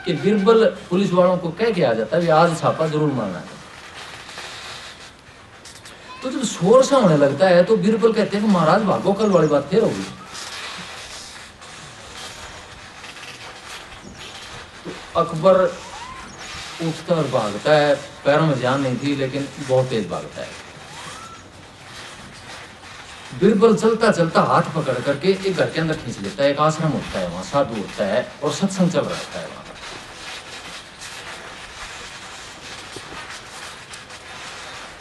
कि बीरबल पुलिस वालों को कह के आ जाता है आज छापा जरूर मारना है। तो जब शोर सा होने लगता है तो बीरबल कहते हैं कि महाराज भागो, कल वाली बात फिर होगी। तो अकबर उठता और भागता है, पैरों में जान नहीं थी लेकिन बहुत तेज भागता है। बीरबल चलता चलता हाथ पकड़ करके एक घर के अंदर खींच लेता है। एक आश्रम होता है, वहां साधु होता है और सत्संग चल रहा है वहां।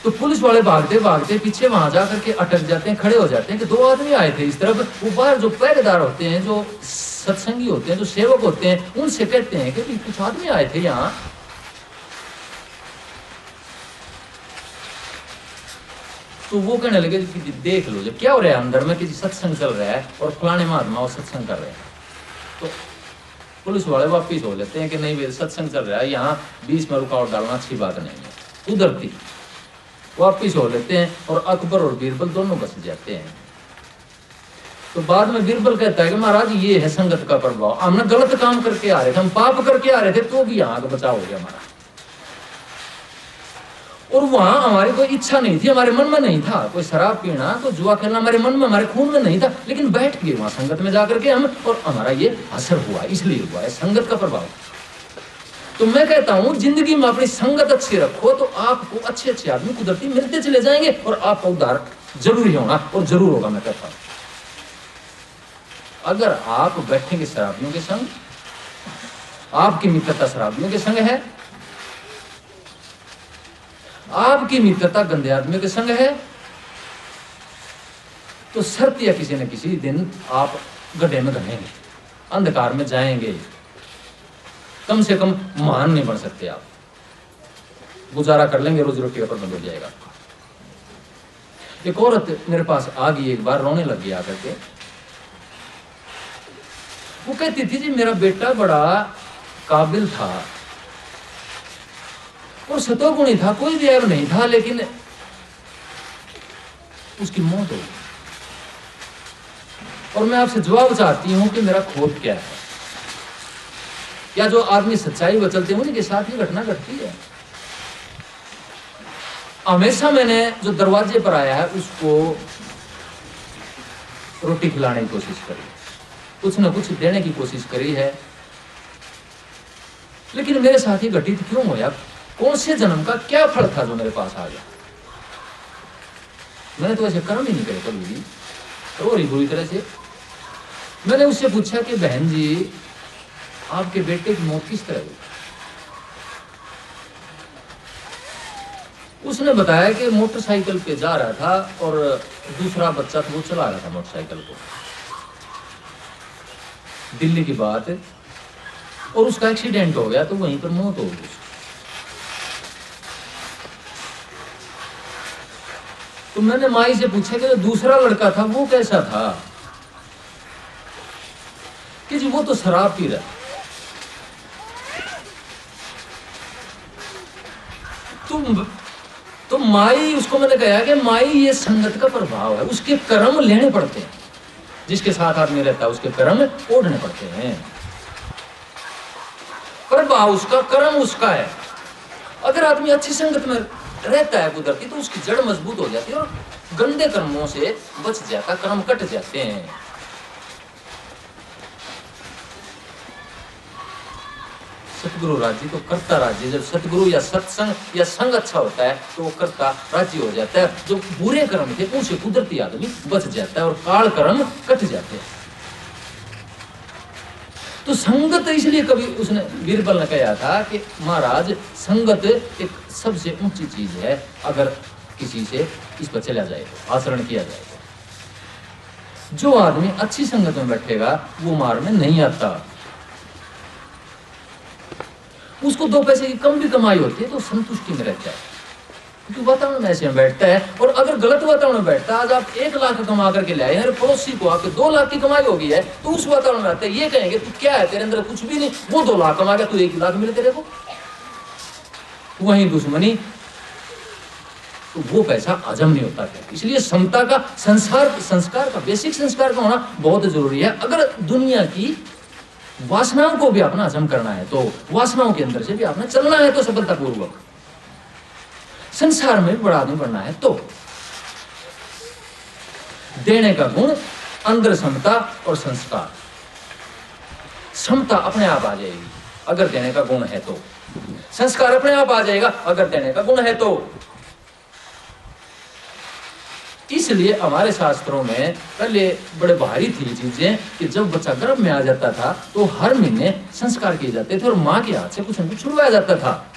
तो पुलिस वाले भागते भागते पीछे वहां जाकर के अटक जाते हैं, खड़े हो जाते हैं कि दो आदमी आए थे इस तरफ। वो बाहर जो पहरेदार होते हैं, जो सत्संगी होते हैं, जो सेवक होते हैं, उनसे कहते हैं कि कुछ आदमी आए थे यहाँ। तो वो कहने लगे कि देख लो जो क्या हो रहा है अंदर में, किसी सत्संग चल रहा है और फलाने महात्मा वो सत्संग कर रहे हैं। तो पुलिस वाले वापिस हो लेते हैं कि नहीं वे सत्संग चल रहा है, यहाँ बीच में रुकावट डालना अच्छी बात नहीं है। उधर थी वापिस हो लेते हैं और अकबर और बीरबल दोनों बच जाते हैं। तो बाद में बीरबल कहता है कि महाराज ये है संगत का प्रभाव, हमने गलत काम करके आ रहे थे, हम पाप करके आ रहे थे, तो भी यहाँ का बचाव हो गया हमारा। और वहां हमारी कोई इच्छा नहीं थी, हमारे मन में नहीं था कोई शराब पीना, कोई जुआ खेलना, हमारे मन में, हमारे खून में नहीं था, लेकिन बैठ गए वहां संगत में जाकर के हम, और हमारा ये असर हुआ, इसलिए हुआ है संगत का प्रभाव। तो मैं कहता हूं जिंदगी में अपनी संगत अच्छी रखो तो आपको अच्छे अच्छे आदमी कुदरती मिलते चले जाएंगे और आपका उद्धार जरूरी होना और जरूर होगा। मैं कहता हूं अगर आप बैठेंगे शराबियों के संग, आपकी मित्रता शराबियों के संग है, आपकी मित्रता गंदे आदमी के संग है, तो शर्त या किसी न किसी दिन आप गड्ढे में घनेंगे, अंधकार में जाएंगे, कम से कम महान नहीं बन सकते आप, गुजारा कर लेंगे, रोजी रोटी का प्रबंध हो जाएगा। एक औरत मेरे पास आ गई एक बार, रोने लग गई आकर के। वो कहती थी जी मेरा बेटा बड़ा काबिल था और सतोगुणी था, कोई भी ऐब नहीं था, लेकिन उसकी मौत हो गई। और मैं आपसे जवाब चाहती हूं कि मेरा खोट क्या है। या जो आदमी सच्चाई पर चलते हैं उनके साथ ही घटना घटती है। हमेशा मैंने जो दरवाजे पर आया है उसको रोटी खिलाने की कोशिश करी, कुछ न कुछ देने की कोशिश करी है, लेकिन मेरे साथ ही घटित क्यों हुआ? कौन से जन्म का क्या फल था जो मेरे पास आ गया? मैंने तो ऐसे कर्म ही नहीं करे कभी भी, तो बुरी तरह से। मैंने उससे पूछा कि बहन जी आपके बेटे की मौत किस तरह हुई? उसने बताया कि मोटरसाइकिल पे जा रहा था और दूसरा बच्चा था वो चला रहा था मोटरसाइकिल को, दिल्ली की बात है, और उसका एक्सीडेंट हो गया तो वहीं पर मौत हो गई। तो मैंने माई से पूछा कि जो दूसरा लड़का था वो कैसा था? कि जी वो तो शराब पी रहा। तो माई, उसको मैंने कहा कि माई ये संगत का प्रभाव है, उसके कर्म लेने पड़ते हैं, जिसके साथ आदमी रहता है उसके कर्म ओढ़ने पड़ते हैं। प्रभाव उसका, कर्म उसका है। अगर आदमी अच्छी संगत में रहता है कुदरती तो उसकी जड़ मजबूत हो जाती है और गंदे कर्मों से बच जाता, कर्म कट जाते हैं। सतगुरु राज्य तो करता राज्य, जब सतगुरु या सत्संग या संग अच्छा होता है तो वो करता राज्य हो जाता है। जो बुरे कर्म थे उनसे कुदरती आदमी बच जाता है और काल कर्म कट जाते हैं। तो संगत इसलिए कभी उसने, बीरबल ने कहा था कि महाराज संगत एक सबसे ऊंची चीज है, अगर किसी से इस पर चला जाए तो, आचरण किया जाए तो। जो आदमी अच्छी संगत में बैठेगा वो मार में नहीं आता। उसको दो पैसे की कम भी कमाई होती है तो संतुष्टि में रहता है, क्योंकि वातावरण में ऐसे में बैठता है। और अगर गलत वातावरण में बैठता है, आज आप 1 लाख कमा करके ले आए हैं, पड़ोसी को आपके 2 लाख की कमाई हो गई है, तो उस वातावरण में रहता है, ये कहेंगे तू क्या है, तेरे अंदर कुछ भी नहीं, वो 2 लाख कमा गया, तू 1 लाख मिले तेरे को, वही दुश्मनी, तो वो पैसा हजम नहीं होता है। इसलिए समता का संस्कार का, बेसिक संस्कार का होना बहुत जरूरी है। अगर दुनिया की वासनाओं को भी अपना हजम करना है तो वासनाओं के अंदर से भी आपने चलना है तो सफलतापूर्वक, संसार में भी बड़ा आदमी बनना है तो देने का गुण, अंदर समता और संस्कार। समता अपने आप आ जाएगी अगर देने का गुण है तो, संस्कार अपने आप आ जाएगा अगर देने का गुण है तो। इसलिए हमारे शास्त्रों में पहले बड़े भारी थी चीजें कि जब बच्चा गर्भ में आ जाता था तो हर महीने संस्कार किए जाते थे और माँ के हाथ से कुछ न कुछ छुड़वाया जाता था।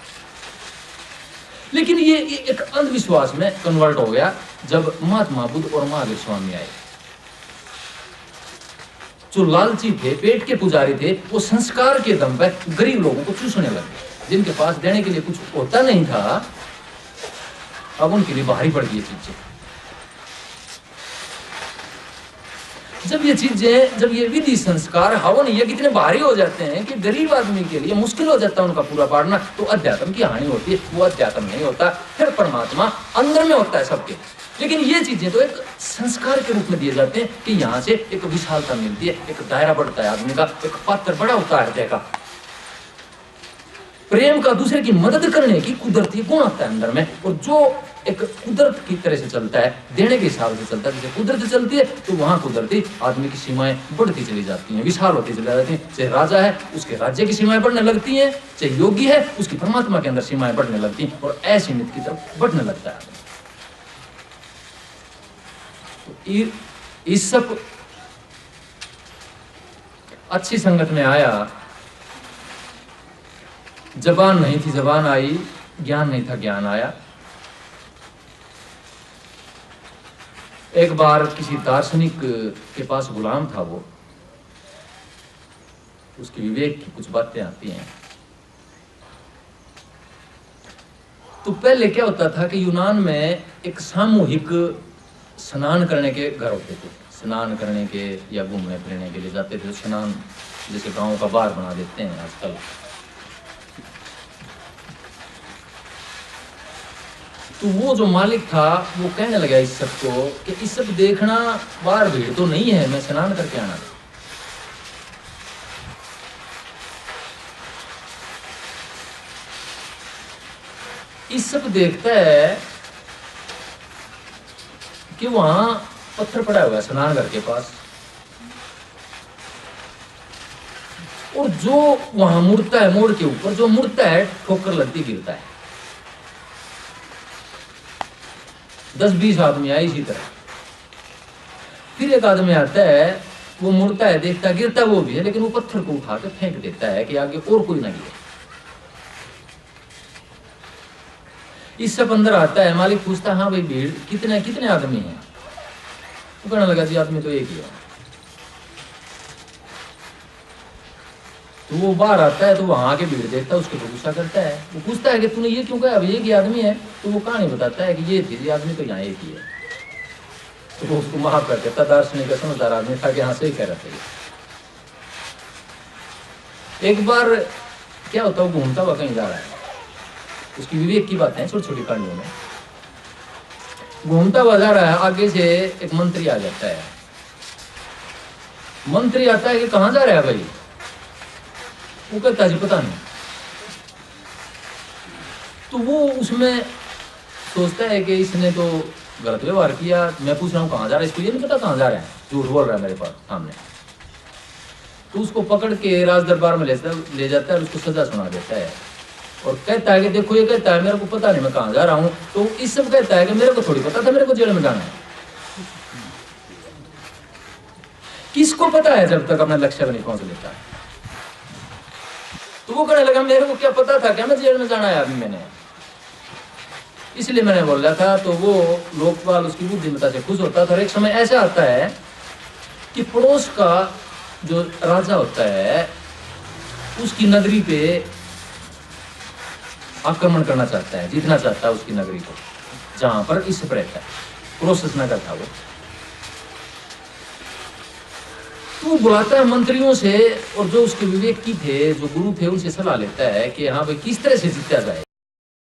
लेकिन ये एक अंधविश्वास में कन्वर्ट हो गया जब महात्मा बुद्ध और महावीर स्वामी आए। जो लालची थे, पेट के पुजारी थे, वो संस्कार के दम पर गरीब लोगों को चूसने लगे। जिनके पास देने के लिए कुछ होता नहीं था अब उनके लिए भारी पड़ गई चीजें। जब ये विधि संस्कार हवन ये कितने भारी हो जाते हैं कि गरीब आदमी के लिए मुश्किल हो जाता है उनका पूरा पाड़ना, तो अध्यात्म की हानि होती है। वो अध्यात्म नहीं होता, फिर परमात्मा अंदर में होता है सबके। लेकिन ये चीजें तो एक संस्कार के रूप में दिए जाते हैं कि यहाँ से एक विशालता मिलती है, एक दायरा बढ़ता है आदमी का, एक पात्र बड़ा होता है हृदय का, प्रेम का, दूसरे की मदद करने की कुदरती गुण आता है अंदर में। और जो एक कुदरत की तरह से चलता है, देने के हिसाब से चलता है, जैसे कुदरत चलती है तो वहां कुदरती आदमी की सीमाएं बढ़ती चली जाती हैं, विशाल होती चली जाती हैं। चाहे राजा है उसके राज्य की सीमाएं बढ़ने लगती हैं, चाहे योगी है उसकी परमात्मा के अंदर सीमाएं बढ़ने लगती हैं और असीमित की तरफ बढ़ने लगता है। तो इस सब अच्छी संगत में आया, जबान नहीं थी जबान आई, ज्ञान नहीं था ज्ञान आया। एक बार किसी दार्शनिक के पास गुलाम था, वो उसकी विवेक की कुछ बातें आती हैं। तो पहले क्या होता था कि यूनान में एक सामूहिक स्नान करने के घर होते थे, स्नान करने के या घूमने फिरने के लिए जाते थे। स्नान जैसे गांव का बार बना देते हैं आजकल। तो वो जो मालिक था वो कहने लगा इस सब को कि इस सब देखना, बाहर भीड़ तो नहीं है, मैं स्नान करके आना। इस सब देखता है कि वहां पत्थर पड़ा हुआ है स्नान घर के पास, और जो वहां मुड़ता है, मोड़ के ऊपर जो मुड़ता है ठोकर लगती गिरता है। 10-20 आदमी आए इसी तरह। फिर एक आदमी आता है, वो मुड़ता है, देखता, गिरता वो भी है, लेकिन वो पत्थर को उठा के फेंक देता है कि आगे और कोई ना गिरे। इस सब अंदर आता है, मालिक पूछता हाँ भाई भीड़ कितने आदमी हैं? वो कहने लगा जी आदमी तो एक ही है। तो वो बाहर आता है, तो वहां आके भीड़ देखता है, उसके ऊपर गुस्सा करता है। वो पूछता है कि तूने ये क्यों कहा, अब एक ही आदमी है? तो वो कहानी बताता है कि ये आदमी तो यहाँ एक ही है। तो वो उसको माफ कर देता, दार्शनिक समझदार आदमी था कि हाँ सही कह रहा था। एक बार क्या होता है, वो घूमता हुआ कहीं जा रहा है, उसकी विवेक की बातें छोटी छोटी कहानियों में घूमता हुआ जा रहा है। आगे से एक मंत्री आ जाता है। मंत्री आता है कि कहाँ जा रहा है भाई? वो कहता है जी पता नहीं। तो वो उसमें सोचता है कि इसने तो गलत व्यवहार किया, मैं पूछ रहा हूँ कहाँ जा रहा है, इसको ये नहीं पता कहाँ जा रहा है, झूठ बोल रहा है मेरे पास सामने। तो उसको पकड़ के राज दरबार में ले जाता है और उसको सजा सुना देता है और कहता है कि देखो, ये कहता है मेरे को पता नहीं मैं कहाँ जा रहा हूँ। तो इस सब कहता है कि मेरे को थोड़ी पता था मेरे को जेल में जाना है। किसको पता है जब तक अपना लक्ष्य पर नहीं पहुंच लेता है? तो वो कहने लगा मेरे को क्या पता था क्या मैं जेल में जाना है अभी मैंने, इसलिए मैंने बोल रहा था। तो वो लोकपाल उसकी बुद्धिमत्ता से खुश होता था। और एक समय ऐसा आता है कि पड़ोस का जो राजा होता है उसकी नगरी पे आक्रमण करना चाहता है, जीतना चाहता है उसकी नगरी को, जहां पर इस रहता है, प्रोसेस नगर था वो। तो वो बुलाता है मंत्रियों से और जो उसके विवेक की थे, जो गुरु थे, उनसे सलाह लेता है कि हाँ भाई किस तरह से जीता जाए।